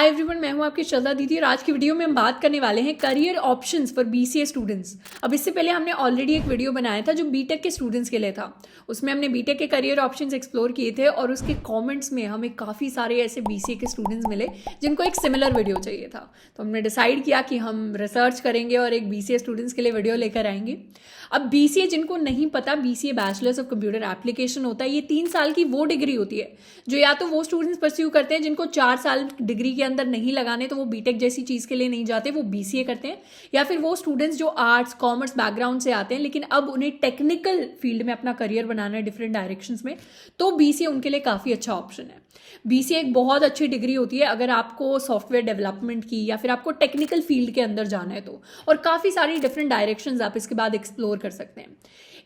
Hi everyone, मैं हूं आपकी श्रद्धा दीदी और आज की वीडियो में हम बात करने वाले हैं career options for BCA students. अब इससे पहले हमने ऑलरेडी एक वीडियो बनाया था जो बीटेक के स्टूडेंट्स के लिए था। उसमें हमने बीटेक के करियर ऑप्शंस एक्सप्लोर किए थे और उसके कमेंट्स में हमें काफ़ी सारे ऐसे बीसीए के स्टूडेंट्स मिले जिनको एक सिमिलर वीडियो चाहिए था। तो हमने डिसाइड किया कि हम रिसर्च करेंगे और एक बीसीए स्टूडेंट्स के लिए वीडियो लेकर आएंगे। अब बीसीए जिनको नहीं पता, BCA bachelors of computer application होता है। ये 3 साल की वो डिग्री होती है जो या तो वो स्टूडेंट्स परस्यू करते हैं जिनको 4 साल डिग्री के अंदर नहीं लगाने, तो वो बीटेक जैसी चीज़ के लिए नहीं जाते, वो बीसीए करते हैं। या फिर वो स्टूडेंट्स जो आर्ट्स कॉमर्स बैकग्राउंड से आते हैं लेकिन अब उन्हें टेक्निकल फील्ड में अपना करियर बनाना है डिफरेंट डायरेक्शंस में, तो बीसीए उनके लिए काफ़ी अच्छा ऑप्शन है। बीसीए एक बहुत अच्छी डिग्री होती है अगर आपको सॉफ्टवेयर डेवलपमेंट की या फिर आपको टेक्निकल फील्ड के अंदर जाना है तो, और काफ़ी सारी डिफरेंट डायरेक्शंस आप इसके बाद एक्सप्लोर कर सकते हैं।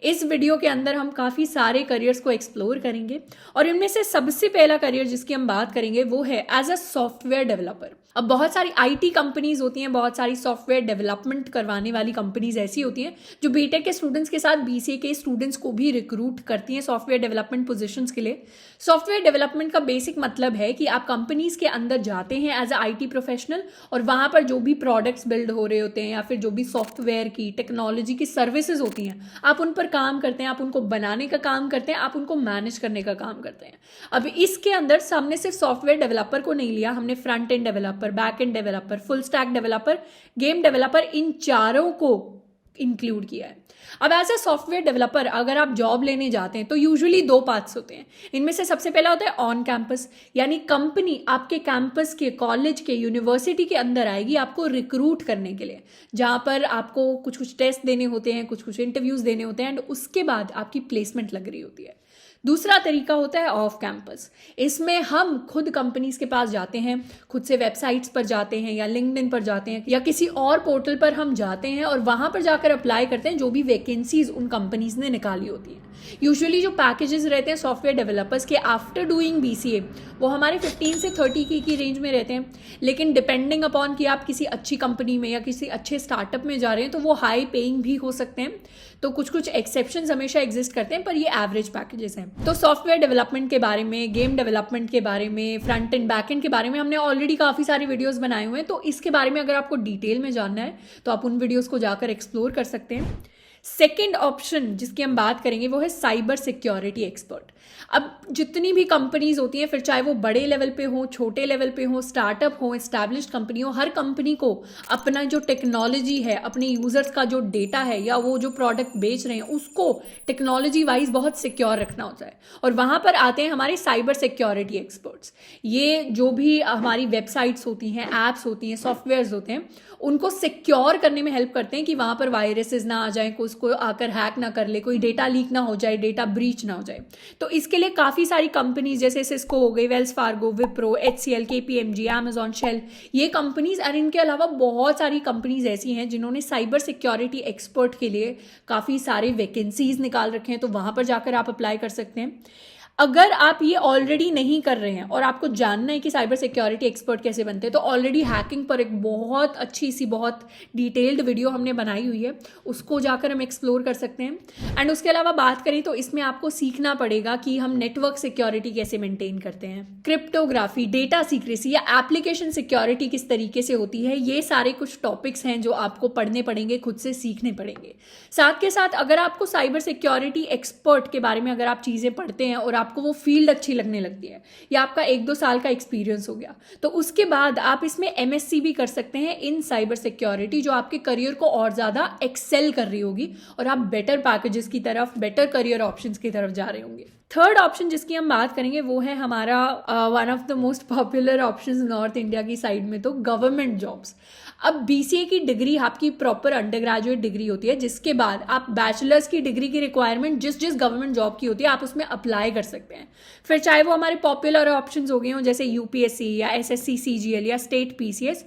इस वीडियो के अंदर हम काफ़ी सारे करियर्स को एक्सप्लोर करेंगे और इनमें से सबसे पहला करियर जिसकी हम बात करेंगे वो है एज अ सॉफ्टवेयर डेवलपर। अब बहुत सारी आईटी कंपनीज होती हैं, बहुत सारी सॉफ्टवेयर डेवलपमेंट करवाने वाली कंपनीज ऐसी होती हैं जो बीटेक के स्टूडेंट्स के साथ बीसीए के स्टूडेंट्स को भी रिक्रूट करती हैं सॉफ्टवेयर डेवलपमेंट पोजीशंस के लिए। सॉफ्टवेयर डेवलपमेंट का बेसिक मतलब है कि आप कंपनीज के अंदर जाते हैं एज अ आईटी प्रोफेशनल और वहाँ पर जो भी प्रोडक्ट्स बिल्ड हो रहे होते हैं या फिर जो भी सॉफ्टवेयर की टेक्नोलॉजी की सर्विसेज होती हैं आप उन पर काम करते हैं, आप उनको बनाने का काम करते हैं, आप उनको मैनेज करने का काम करते हैं। अब इसके अंदर हमने सिर्फ सॉफ्टवेयर डेवलपर को नहीं लिया, हमने front end developer, back end developer, full stack developer, game developer, इन चारों को इंक्लूड किया है। अब एज ए सॉफ्टवेयर डेवलपर अगर आप जॉब लेने जाते हैं तो यूजुअली 2 पाथ्स होते हैं। इनमें से सबसे पहला होता है ऑन कैंपस, यानी कंपनी आपके कैंपस के, कॉलेज के, यूनिवर्सिटी के अंदर आएगी आपको रिक्रूट करने के लिए, जहां पर आपको कुछ कुछ टेस्ट देने होते हैं, कुछ कुछ इंटरव्यूज देने होते हैं एंड उसके बाद आपकी प्लेसमेंट लग रही होती है। दूसरा तरीका होता है ऑफ कैंपस। इसमें हम खुद कंपनीज के पास जाते हैं, खुद से वेबसाइट्स पर जाते हैं या लिंक्डइन पर जाते हैं या किसी और पोर्टल पर हम जाते हैं और वहां पर जाकर अप्लाई करते हैं जो भी वैकेंसीज उन कंपनीज ने निकाली होती हैं। यूजुअली जो पैकेजेस रहते हैं सॉफ्टवेयर डेवलपर्स के आफ्टर डूइंग बीसीए वो हमारे 15 से 30 की रेंज में रहते हैं, लेकिन डिपेंडिंग अपॉन कि आप किसी अच्छी कंपनी में या किसी अच्छे स्टार्टअप में जा रहे हैं तो वो हाई पेइंग भी हो सकते हैं। तो कुछ कुछ एक्सेप्शंस हमेशा एग्जिस्ट करते हैं पर ये एवरेज पैकेजेस हैं। तो सॉफ्टवेयर डेवलपमेंट के बारे में, गेम डेवलपमेंट के बारे में, फ्रंट एंड बैक एंड के बारे में हमने ऑलरेडी काफ़ी सारे वीडियोस बनाए हुए हैं, तो इसके बारे में अगर आपको डिटेल में जानना है तो आप उन वीडियोस को जाकर एक्सप्लोर कर सकते हैं। सेकेंड ऑप्शन जिसकी हम बात करेंगे वो है साइबर सिक्योरिटी एक्सपर्ट। अब जितनी भी कंपनीज होती हैं, फिर चाहे वो बड़े लेवल पे हो, छोटे लेवल पे हो, स्टार्टअप हो, एस्टैब्लिश्ड कंपनी हो, हर कंपनी को अपना जो टेक्नोलॉजी है, अपने यूजर्स का जो डेटा है या वो जो प्रोडक्ट बेच रहे हैं उसको टेक्नोलॉजी वाइज बहुत सिक्योर रखना होता है और वहाँ पर आते हैं हमारे साइबर सिक्योरिटी एक्सपर्ट्स। ये जो भी हमारी वेबसाइट्स होती हैं, ऐप्स होती हैं, सॉफ्टवेयर्स होते हैं, उनको सिक्योर करने में हेल्प करते हैं कि वहाँ पर वायरसेस ना आ जाए, उसको आकर हैक ना कर ले, कोई डेटा लीक ना हो जाए, डेटा ब्रीच ना हो जाए। तो इसके लिए काफ़ी सारी कंपनीज जैसे सिस्को हो गई, Wells Fargo, Wipro, HCL, KPMG, Amazon, Shell, ये कंपनीज और इनके अलावा बहुत सारी कंपनीज ऐसी हैं जिन्होंने साइबर सिक्योरिटी एक्सपर्ट के लिए काफ़ी सारे वैकेंसीज निकाल रखे हैं, तो वहाँ पर जाकर आप अप्लाई कर सकते हैं। अगर आप ये ऑलरेडी नहीं कर रहे हैं और आपको जानना है कि साइबर सिक्योरिटी एक्सपर्ट कैसे बनते हैं तो ऑलरेडी हैकिंग पर एक बहुत अच्छी सी, बहुत डिटेल्ड वीडियो हमने बनाई हुई है, उसको जाकर हम एक्सप्लोर कर सकते हैं। एंड उसके अलावा बात करें तो इसमें आपको सीखना पड़ेगा कि हम नेटवर्क सिक्योरिटी कैसे मेंटेन करते हैं, क्रिप्टोग्राफी, डेटा सीक्रेसी या एप्लीकेशन सिक्योरिटी किस तरीके से होती है। ये सारे कुछ टॉपिक्स हैं जो आपको पढ़ने पड़ेंगे, खुद से सीखने पड़ेंगे। साथ के साथ अगर आपको साइबर सिक्योरिटी एक्सपर्ट के बारे में अगर आप चीज़ें पढ़ते हैं और आपको वो फील्ड अच्छी लगने लगती है या आपका 1-2 साल का एक्सपीरियंस हो गया तो उसके बाद आप इसमें MSc भी कर सकते हैं इन साइबर सिक्योरिटी, जो आपके करियर को और ज़्यादा एक्सेल कर रही होगी और आप बेटर पैकेजेस की तरफ, बेटर करियर ऑप्शंस की तरफ जा रहे होंगे। थर्ड ऑप्शन जिसकी हम बात करेंगे वो है हमारा one of the most popular options north India की साइड में, तो गवर्नमेंट जॉब्स। अब बीसीए की डिग्री आपकी प्रॉपर अंडर ग्रेजुएट डिग्री होती है जिसके बाद आप बैचलर्स की डिग्री की रिक्वायरमेंट जिस गवर्नमेंट जॉब की होती है आप उसमें अप्लाई कर सकते हैं। फिर चाहे वो हमारे पॉपुलर ऑप्शंस हो गए हों जैसे यूपीएससी या SSC CGL या स्टेट PCS,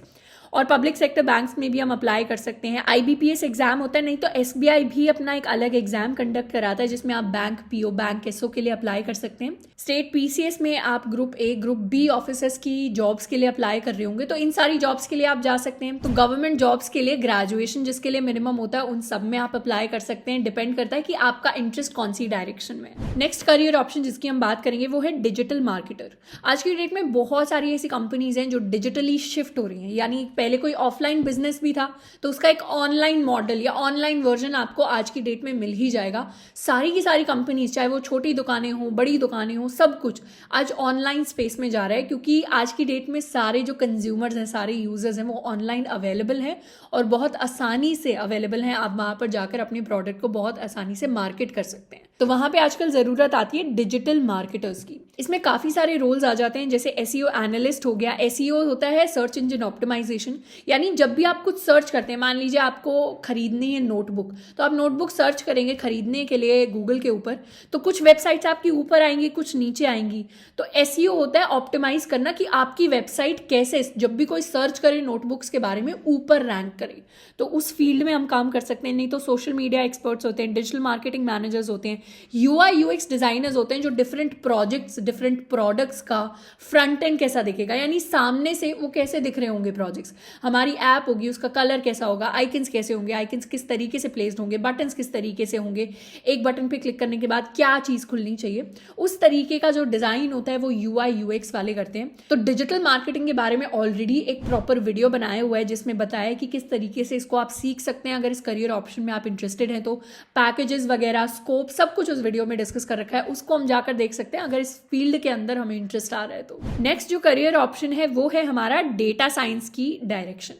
और पब्लिक सेक्टर बैंक्स में भी हम अप्लाई कर सकते हैं। IBPS एग्जाम होता है, नहीं तो SBI भी अपना एक अलग एग्जाम कंडक्ट कराता है जिसमें आप बैंक PO बैंक SO के लिए अप्लाई कर सकते हैं। स्टेट PCS में आप group A group B officers की जॉब्स के लिए अप्लाई कर रहे होंगे, तो इन सारी जॉब्स के लिए आप जा सकते हैं। तो गवर्नमेंट जॉब्स के लिए ग्रेजुएशन जिसके लिए मिनिमम होता है उन सब में आप अप्लाई कर सकते हैं। डिपेंड करता है कि आपका इंटरेस्ट कौन सी डायरेक्शन में है। नेक्स्ट करियर ऑप्शन जिसकी हम बात करेंगे वो है डिजिटल मार्केटर। आज की डेट में बहुत सारी ऐसी कंपनीज हैं जो डिजिटली शिफ्ट हो रही हैं, यानी पहले कोई ऑफलाइन बिजनेस भी था तो उसका एक ऑनलाइन मॉडल या ऑनलाइन वर्जन आपको आज की डेट में मिल ही जाएगा। सारी की सारी कंपनीज, चाहे वो छोटी दुकानें हों बड़ी दुकानें हों, सब कुछ आज ऑनलाइन स्पेस में जा रहा है, क्योंकि आज की डेट में सारे जो कंज्यूमर्स हैं, सारे यूजर्स हैं, वो ऑनलाइन अवेलेबल हैं और बहुत आसानी से अवेलेबल हैं। आप वहां पर जाकर अपने प्रोडक्ट को बहुत आसानी से मार्केट कर सकते हैं। तो वहां पे आजकल जरूरत आती है डिजिटल मार्केटर्स की। इसमें काफी सारे रोल्स आ जाते हैं, जैसे SEO एनालिस्ट हो गया। SEO होता है सर्च इंजन ऑप्टिमाइजेशन, यानी जब भी आप कुछ सर्च करते हैं, मान लीजिए आपको खरीदनी है नोटबुक, तो आप नोटबुक सर्च करेंगे खरीदने के लिए गूगल के ऊपर, तो कुछ वेबसाइट्स आपकी ऊपर आएंगी, कुछ नीचे आएंगी। तो SEO होता है ऑप्टिमाइज करना कि आपकी वेबसाइट कैसे जब भी कोई सर्च करे नोटबुक्स के बारे में ऊपर रैंक करे। तो उस फील्ड में हम काम कर सकते हैं। नहीं तो सोशल मीडिया एक्सपर्ट्स होते हैं, डिजिटल मार्केटिंग मैनेजर्स होते हैं, UI UX डिजाइनर्स होते हैं जो डिफरेंट प्रोजेक्ट्स डिफरेंट प्रोडक्ट्स का फ्रंट एंड कैसा दिखेगा, यानी सामने से वो कैसे दिख रहे होंगे प्रोजेक्ट्स। हमारी ऐप होगी उसका कलर कैसा होगा, आइकन्स कैसे होंगे, आइकन्स किस तरीके से प्लेस्ड होंगे, बटन्स किस तरीके से होंगे, एक बटन पे क्लिक करने के बाद क्या चीज खुलनी चाहिए, उस तरीके का जो डिजाइन होता है वो UI UX वाले करते हैं। तो डिजिटल मार्केटिंग के बारे में ऑलरेडी एक प्रॉपर वीडियो बनाया हुआ है जिसमें बताया है कि किस तरीके से इसको आप सीख सकते हैं। अगर इस करियर ऑप्शन में आप इंटरेस्टेड हैं तो पैकेजेस वगैरह स्कोप सब कुछ उस वीडियो में डिस्कस कर रखा है, उसको हम जाकर देख सकते हैं अगर इस फील्ड के अंदर हमें इंटरेस्ट आ रहा है तो। नेक्स्ट जो करियर ऑप्शन है वो है हमारा डेटा साइंस की डायरेक्शन।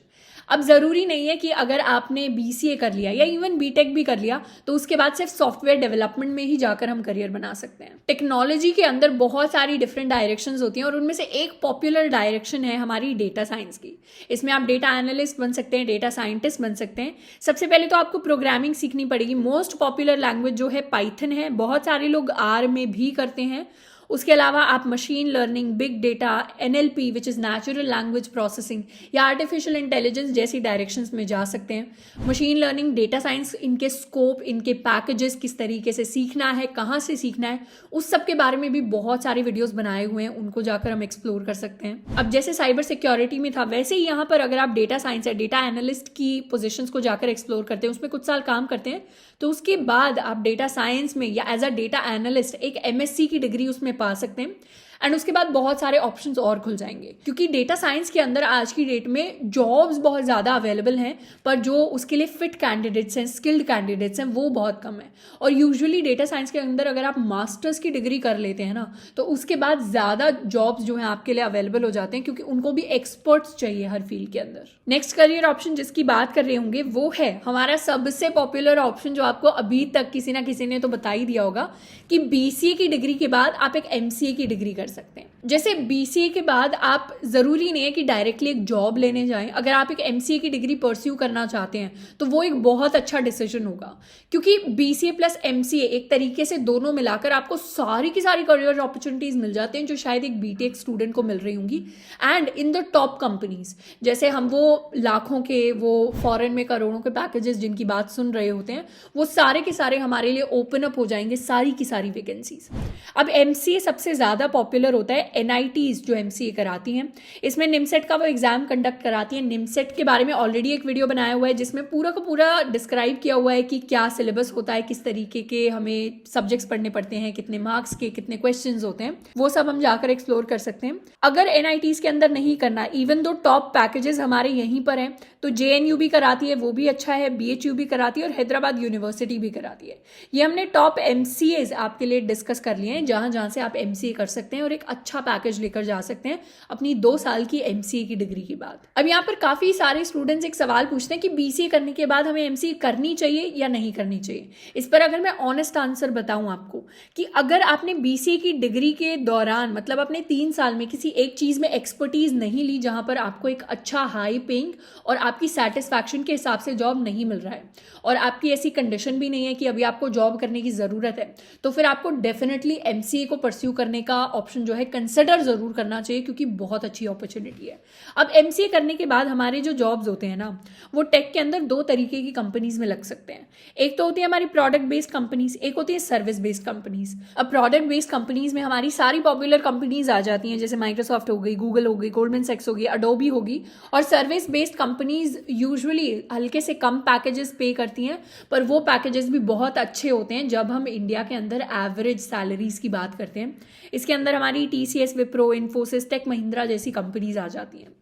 अब जरूरी नहीं है कि अगर आपने BCA कर लिया या इवन BTech भी कर लिया तो उसके बाद सिर्फ सॉफ्टवेयर डेवलपमेंट में ही जाकर हम करियर बना सकते हैं। टेक्नोलॉजी के अंदर बहुत सारी डिफरेंट डायरेक्शंस होती हैं और उनमें से एक पॉपुलर डायरेक्शन है हमारी डेटा साइंस की। इसमें आप डेटा एनालिस्ट बन सकते हैं, डेटा साइंटिस्ट बन सकते हैं। सबसे पहले तो आपको प्रोग्रामिंग सीखनी पड़ेगी। मोस्ट पॉपुलर लैंग्वेज जो है पाइथन है, बहुत सारे लोग R में भी करते हैं। उसके अलावा आप machine learning, big data, NLP which is natural language processing, या आर्टिफिशियल इंटेलिजेंस जैसी डायरेक्शंस में जा सकते हैं। मशीन लर्निंग, डेटा साइंस, इनके स्कोप, इनके पैकेजेस, किस तरीके से सीखना है, कहाँ से सीखना है, उस सब के बारे में भी बहुत सारे वीडियोस बनाए हुए हैं, उनको जाकर हम एक्सप्लोर कर सकते हैं। अब जैसे साइबर सिक्योरिटी में था वैसे ही यहाँ पर अगर आप डेटा साइंस या डेटा एनालिस्ट की पोजिशंस को जाकर एक्सप्लोर करते हैं, उसमें कुछ साल काम करते हैं, तो उसके बाद आप डेटा साइंस में या एज अ डेटा एनालिस्ट एक MSc की डिग्री उसमें पा सकते हैं। एंड उसके बाद बहुत सारे ऑप्शंस और खुल जाएंगे, क्योंकि डेटा साइंस के अंदर आज की डेट में जॉब्स बहुत ज़्यादा अवेलेबल हैं, पर जो उसके लिए फिट कैंडिडेट्स हैं, स्किल्ड कैंडिडेट्स हैं, वो बहुत कम है। और यूजुअली डेटा साइंस के अंदर अगर आप मास्टर्स की डिग्री कर लेते हैं ना, तो उसके बाद ज़्यादा जॉब्स जो हैं आपके लिए अवेलेबल हो जाते हैं, क्योंकि उनको भी एक्सपर्ट्स चाहिए हर फील्ड के अंदर। नेक्स्ट करियर ऑप्शन जिसकी बात कर रहे होंगे वो है हमारा सबसे पॉपुलर ऑप्शन, जो आपको अभी तक किसी ना किसी ने तो बता ही दिया होगा कि BCA की डिग्री के बाद आप एक MCA की डिग्री कर सकते हैं। जैसे BCA के बाद आप जरूरी नहीं है कि डायरेक्टली एक जॉब लेने जाएं। अगर आप एक MCA की डिग्री परस्यू करना चाहते हैं तो वो एक बहुत अच्छा डिसीजन होगा, क्योंकि BCA प्लस MCA एक तरीके से दोनों मिलाकर आपको सारी की सारी करियर अपॉर्चुनिटीज मिल जाते हैं जो शायद एक BTech स्टूडेंट को मिल रही होंगी, and in the top companies. जैसे हम वो लाखों के, वो फॉरेन में करोड़ों के पैकेजेस जिनकी बात सुन रहे होते हैं, वो सारे के सारे हमारे लिए ओपन अप हो जाएंगे, सारी की सारी वैकेंसीज। अब MCA सबसे ज्यादा पॉपुलर होता है NITs जो MCA कराती हैं। इसमें निमसेट का वो एग्जाम कंडक्ट कराती है। निमसेट के बारे में ऑलरेडी एक वीडियो बनाया हुआ है जिसमें पूरा का पूरा डिस्क्राइब किया हुआ है कि क्या सिलेबस होता है, किस तरीके के हमें सब्जेक्ट्स पढ़ने पड़ते हैं, कितने मार्क्स के, कितने क्वेश्चंस होते हैं, वो सब हम जाकर एक्सप्लोर कर सकते हैं। अगर NITs के अंदर नहीं करना, इवन दो टॉप पैकेजेस हमारे यहीं पर हैं, तो JNU भी कराती है, वो भी अच्छा है, BHU भी कराती है और हैदराबाद यूनिवर्सिटी भी कराती है। ये हमने टॉप MCAs आपके लिए डिस्कस कर लिए हैं, जहां जहां से आप MCA कर सकते हैं और एक अच्छा पैकेज लेकर जा सकते हैं अपनी 2 साल की MCA की डिग्री के बाद। अब यहाँ पर काफी सारे स्टूडेंट्स एक सवाल पूछते हैं कि BCA करने के बाद हमें MCA करनी चाहिए या नहीं करनी चाहिए। इस पर अगर मैं ऑनेस्ट आंसर बताऊं आपको कि अगर आपने BCA की डिग्री के दौरान, मतलब अपने 3 साल में किसी एक चीज में एक्सपर्टीज नहीं ली जहां पर आपको एक अच्छा हाई पेइंग और आपकी सेटिस्फैक्शन के हिसाब से जॉब नहीं मिल रहा है, और आपकी ऐसी कंडीशन भी नहीं है कि अभी आपको जॉब करने की जरूरत है, तो फिर आपको डेफिनेटली MCA को परस्यू करने का ऑप्शन ऑप्शन जो है कंसिडर ज़रूर करना चाहिए, क्योंकि बहुत अच्छी अपॉर्चुनिटी है। अब MCA करने के बाद हमारे जो जॉब्स होते हैं ना, वो टेक के अंदर 2 तरीके की कंपनीज में लग सकते हैं। एक तो होती है हमारी प्रोडक्ट बेस्ड कंपनीज, एक होती है सर्विस बेस्ड कंपनीज। अब प्रोडक्ट बेस्ड कंपनीज में हमारी सारी पॉपुलर कंपनीज आ जाती हैं, जैसे माइक्रोसॉफ्ट हो गई, गूगल हो गई, गोल्डमैन सैक्स हो गई, अडोबी होगी। और सर्विस बेस्ड कंपनीज यूजुअली हल्के से कम पैकेजेस पे करती हैं, पर वो पैकेजेस भी बहुत अच्छे होते हैं जब हम इंडिया के अंदर एवरेज सैलरीज की बात करते हैं। इसके अंदर हमारी TCS, विप्रो, इन्फोसिस, टेक महिंद्रा जैसी कंपनीज आ जाती हैं।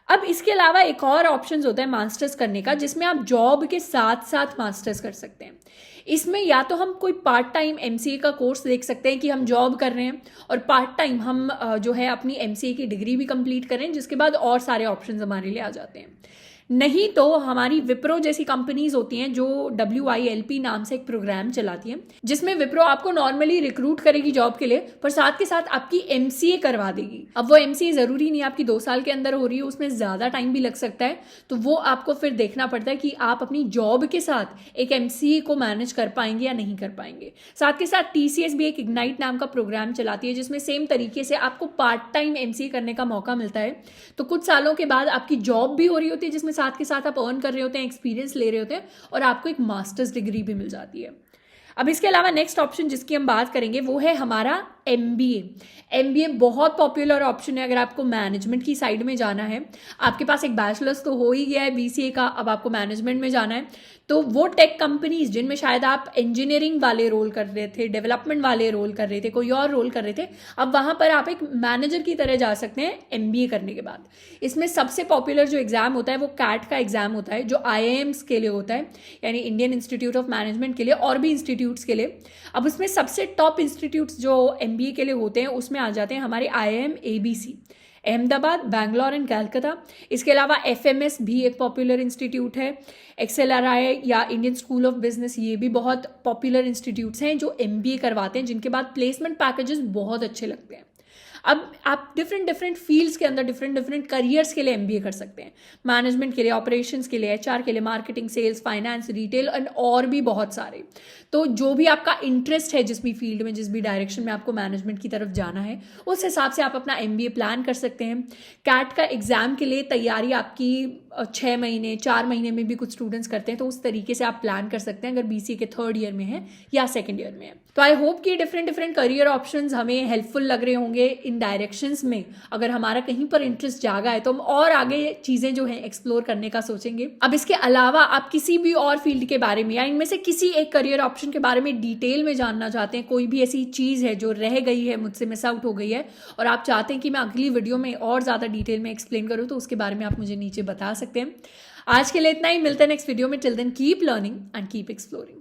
अब इसके अलावा एक और ऑप्शन होता है मास्टर्स करने का, जिसमें आप जॉब के साथ साथ मास्टर्स कर सकते हैं। इसमें या तो हम कोई पार्ट टाइम MCA का कोर्स देख सकते हैं कि हम जॉब कर रहे हैं और पार्ट टाइम हम जो है अपनी MCA की डिग्री भी कंप्लीट करें, जिसके बाद और सारे ऑप्शंस हमारे लिए आ जाते हैं। नहीं तो हमारी विप्रो जैसी कंपनीज होती हैं जो WILP नाम से एक प्रोग्राम चलाती हैं, जिसमें विप्रो आपको नॉर्मली रिक्रूट करेगी जॉब के लिए, पर साथ के साथ आपकी MCA करवा देगी। अब वो MCA जरूरी नहीं आपकी 2 साल के अंदर हो रही है, उसमें ज्यादा टाइम भी लग सकता है, तो वो आपको फिर देखना पड़ता है कि आप अपनी जॉब के साथ एक MCA को मैनेज कर पाएंगे या नहीं कर पाएंगे। साथ के साथ TCS भी एक इग्नाइट नाम का प्रोग्राम चलाती है, जिसमें सेम तरीके से आपको पार्ट टाइम MCA करने का मौका मिलता है। तो कुछ सालों के बाद आपकी जॉब भी हो रही होती है, जिसमें साथ के साथ आप अर्न कर रहे होते हैं, एक्सपीरियंस ले रहे होते हैं, और आपको एक मास्टर्स डिग्री भी मिल जाती है। अब इसके अलावा नेक्स्ट ऑप्शन जिसकी हम बात करेंगे वो है हमारा MBA बहुत पॉपुलर ऑप्शन है अगर आपको मैनेजमेंट की साइड में जाना है। आपके पास एक बैचलर्स तो हो ही गया है BCA का, अब आपको मैनेजमेंट में जाना है, तो वो टेक कंपनीज जिनमें शायद आप इंजीनियरिंग वाले रोल कर रहे थे, डेवलपमेंट वाले रोल कर रहे थे, कोई और रोल कर रहे थे, अब वहां पर आप एक मैनेजर की तरह जा सकते हैं MBA करने के बाद। इसमें सबसे पॉपुलर जो एग्जाम होता है वो CAT का एग्जाम होता है, जो IIMs के लिए होता है, यानी इंडियन इंस्टीट्यूट ऑफ मैनेजमेंट के लिए, और भी इंस्टीट्यूट्स के लिए। अब उसमें सबसे टॉप इंस्टीट्यूट्स जो MBA के लिए होते हैं उसमें आ जाते हैं हमारे IIM ABC, Ahmedabad, Bangalore and Calcutta. इसके अलावा FMS भी एक पॉपुलर इंस्टीट्यूट है, XLRI या इंडियन स्कूल ऑफ बिजनेस, ये भी बहुत पॉपुलर इंस्टीट्यूट्स हैं जो MBA करवाते हैं, जिनके बाद प्लेसमेंट पैकेजेस बहुत अच्छे लगते हैं। अब आप डिफरेंट फील्ड्स के अंदर डिफरेंट करियर्स के लिए MBA कर सकते हैं, मैनेजमेंट के लिए, ऑपरेशंस के लिए, HR के लिए, marketing, sales, finance, retail and और भी बहुत सारे। तो जो भी आपका इंटरेस्ट है, जिस भी फील्ड में, जिस भी डायरेक्शन में आपको मैनेजमेंट की तरफ जाना है, उस हिसाब से आप अपना MBA प्लान कर सकते हैं। CAT का एग्जाम के लिए तैयारी आपकी 6 महीने 4 महीने में भी कुछ स्टूडेंट्स करते हैं, तो उस तरीके से आप प्लान कर सकते हैं अगर BCA के 3rd ईयर में है या 2nd ईयर में है। तो आई होप कि डिफरेंट करियर ऑप्शंस हमें हेल्पफुल लग रहे होंगे इन डायरेक्शंस में। अगर हमारा कहीं पर इंटरेस्ट जागा है तो हम और आगे चीजें जो है एक्सप्लोर करने का सोचेंगे। अब इसके अलावा आप किसी भी और फील्ड के बारे में या इनमें से किसी एक करियर ऑप्शन के बारे में डिटेल में जानना चाहते हैं, कोई भी ऐसी चीज है जो रह गई है, मुझसे मिस आउट हो गई है, और आप चाहते हैं कि मैं अगली वीडियो में और ज्यादा डिटेल में एक्सप्लेन करूं, तो उसके बारे में आप मुझे नीचे बता सकते हैं। आज के लिए इतना ही, मिलते हैं नेक्स्ट वीडियो में। Till then keep learning and keep exploring.